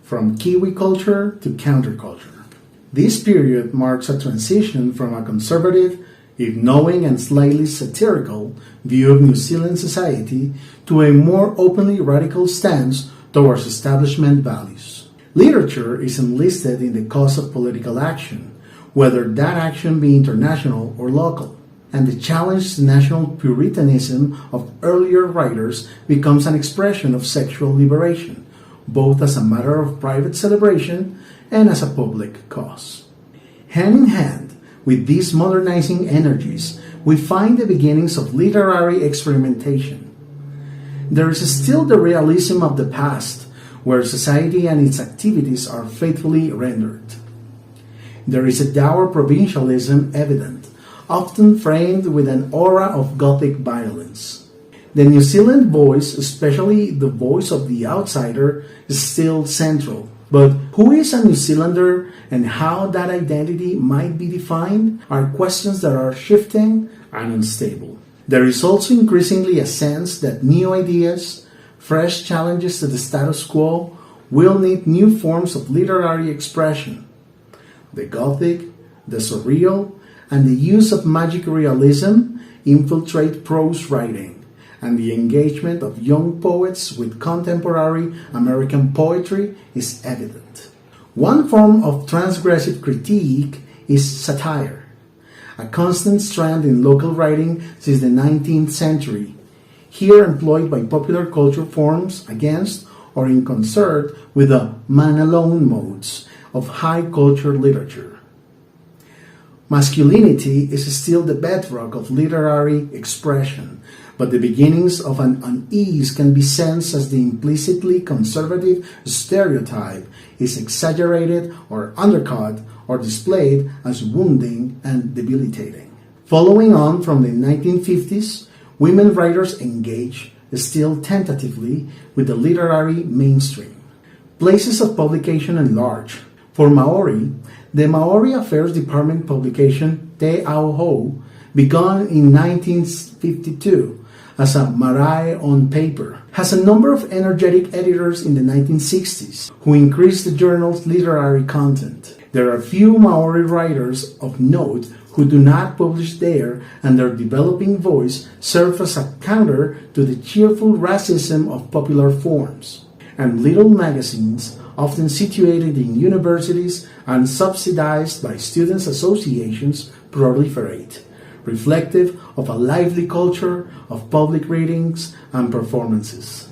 from Kiwi culture to counterculture. This period marks a transition from a conservative, if knowing and slightly satirical, view of New Zealand society to a more openly radical stance towards establishment values. Literature is enlisted in the cause of political action, whether that action be international or local, and the challenge to national puritanism of earlier writers becomes an expression of sexual liberation, both as a matter of private celebration and as a public cause. Hand in hand with these modernizing energies, we find the beginnings of literary experimentation. There is still the realism of the past, where society and its activities are faithfully rendered. There is a dour provincialism evident, often framed with an aura of Gothic violence. The New Zealand voice, especially the voice of the outsider, is still central. But who is a New Zealander and how that identity might be defined are questions that are shifting and unstable. There is also increasingly a sense that new ideas, fresh challenges to the status quo, will need new forms of literary expression. The Gothic, the surreal, and the use of magic realism infiltrate prose writing, and the engagement of young poets with contemporary American poetry is evident. One form of transgressive critique is satire, a constant strand in local writing since the 19th century, here employed by popular culture forms against or in concert with the man-alone modes of high culture literature. Masculinity is still the bedrock of literary expression, but the beginnings of an unease can be sensed as the implicitly conservative stereotype is exaggerated or undercut or displayed as wounding and debilitating. Following on from the 1950s, women writers engage, still tentatively, with the literary mainstream. Places of publication enlarge. For Maorí, the Maorí Affairs Department publication Te Ao Ho begun in 1952 as a marae on paper, has a number of energetic editors in the 1960s who increased the journal's literary content. There are few Maori writers of note who do not publish there, and their developing voice serves as a counter to the cheerful racism of popular forms. And little magazines, often situated in universities and subsidized by students' associations, proliferate, reflective of a lively culture of public readings and performances.